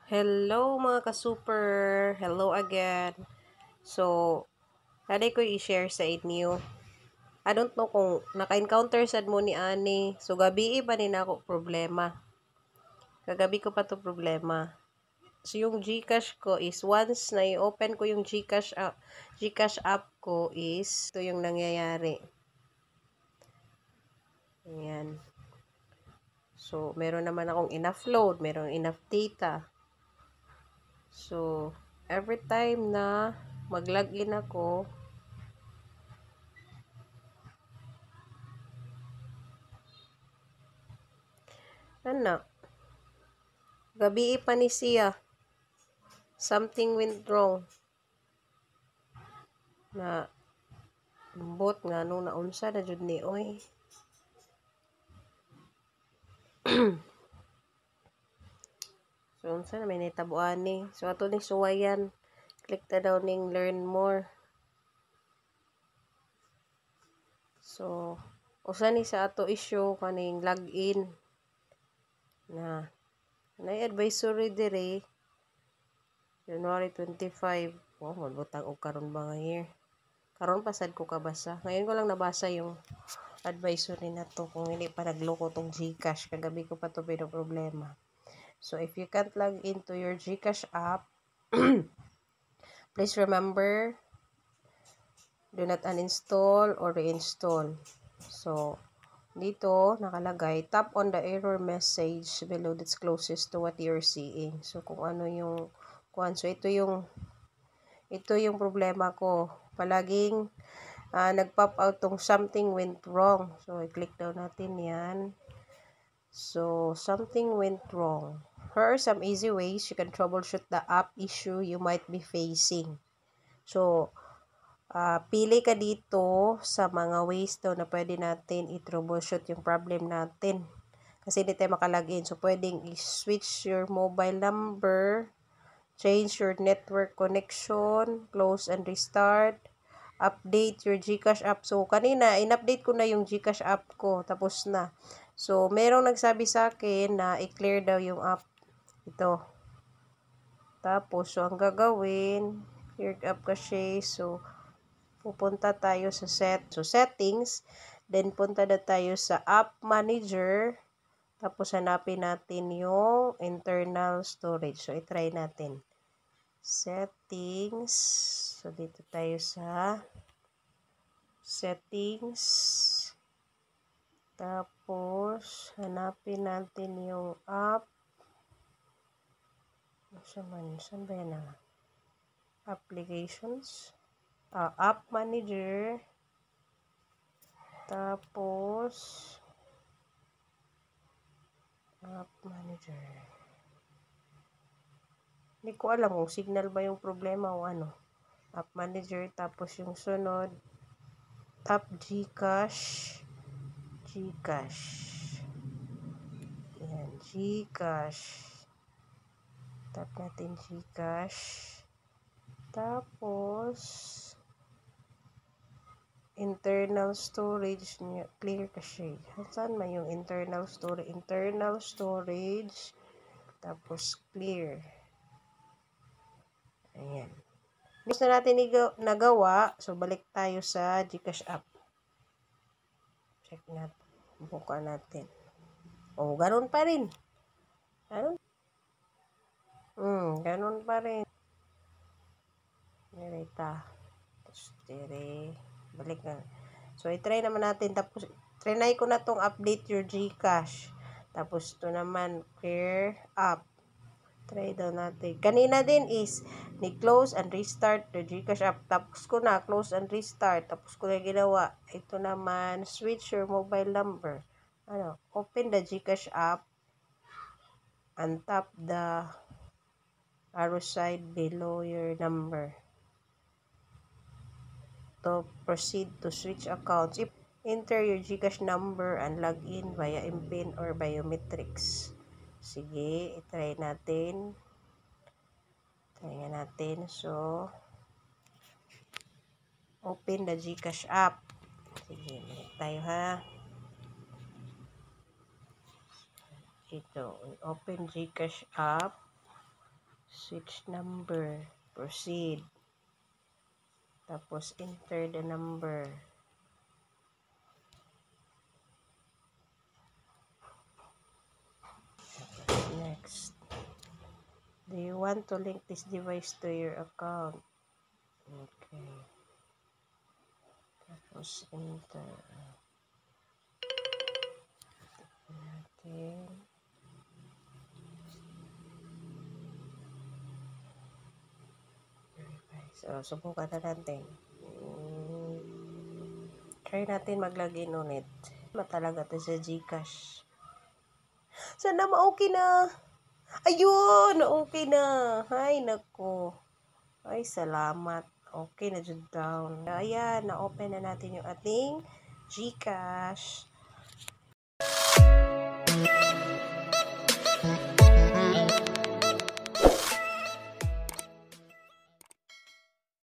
Hello mga ka-super! Hello again! So, naday ko i-share sa inyo. I don't know kung naka-encounter sad mo ni ani. So, gabi ba ni na ako problema. Kagabi ko pa to problema. So, yung GCash ko is once na i-open ko yung GCash app ko is ito yung nangyayari. Ayan. So, meron naman akong enough load, meron enough data. So, every time na mag-login ako, ano, gabi pa ni siya. Something went wrong. Na, bot nga nung naunsa na jud ni oy. So, unsa na may nitabuan ni. So, ato ni suwayan. Click ta daw ning learn more. So, usa ni sa ato issue kaning login. Na advisory dire January 25. Oh, magbutang og karon ba nga year. Karon pasad ko kabasa. Ngayon ko lang nabasa yung advisory na to kung hindi pa nagloko tong GCash. Kagabi ko pa to problema. So, if you can't log into your GCash app, please remember, do not uninstall or reinstall. So, dito, nakalagay, tap on the error message below that's closest to what you're seeing. So, kung ano yung, so ito yung problema ko. Palaging, nag-pop out tong something went wrong. So, i-click daw natin yan. So, something went wrong. Here are some easy ways you can troubleshoot the app issue you might be facing. So, pili ka dito sa mga ways daw na pwede natin i-troubleshoot yung problem natin. Kasi hindi tayo makalagin. So, pwedeng i-switch your mobile number, change your network connection, close and restart, update your GCash app. So, kanina, in-update ko na yung GCash app ko. Tapos na. So, merong nagsabi sa akin na i-clear daw yung app. Ito. Tapos, so, ang gagawin, clear up kasi. So, pupunta tayo sa settings. Then, punta na tayo sa app manager. Tapos, hanapin natin yung internal storage. So, i-try natin. Settings. So, dito tayo sa settings. Tapos, hanapin natin yung app. Saan ba yan na? Applications. App manager. Tapos, app manager. Hindi ko alam kung signal ba yung problema o ano. App manager. Tapos yung sunod, tap GCash. GCash. Yan, GCash. Tap natin GCash. Tapos, internal storage niya. Clear kasi. Saan man yung internal storage? Internal storage. Tapos, clear. Ayan. Next na natin nagawa. So, balik tayo sa GCash app. Check natin. Buka natin. Oh, ganun pa rin. Ganun. Ganun pa rin. Direta. Tapos, balik na. So, i-try naman natin. Tapos, trinay ko na tong update your GCash. Tapos, ito naman, clear up. Try daw natin. Kanina din is, ni-close and restart the GCash app. Tapos ko na, close and restart. Tapos ko na ginawa. Ito naman, switch your mobile number. Open the GCash app and tap the arrow side below your number to proceed to switch accounts. Enter your GCash number and log in via MPIN or biometrics. Sige, itry natin. Try nga natin. So, open the GCash app. Sige, balik tayo ha. Ito, open GCash app. Switch number. Proceed. Tapos, enter the number. Next. Do you want to link this device to your account? Okay. Tapos, enter. Natin. So, subukan na natin. Try natin mag-login ulit. Matalaga to sa GCash. Sana ma-okay na. Ayun! Okay na. Ay, nako. Ay, salamat. Okay na dyan down. Ayan, na-open na natin yung ating GCash.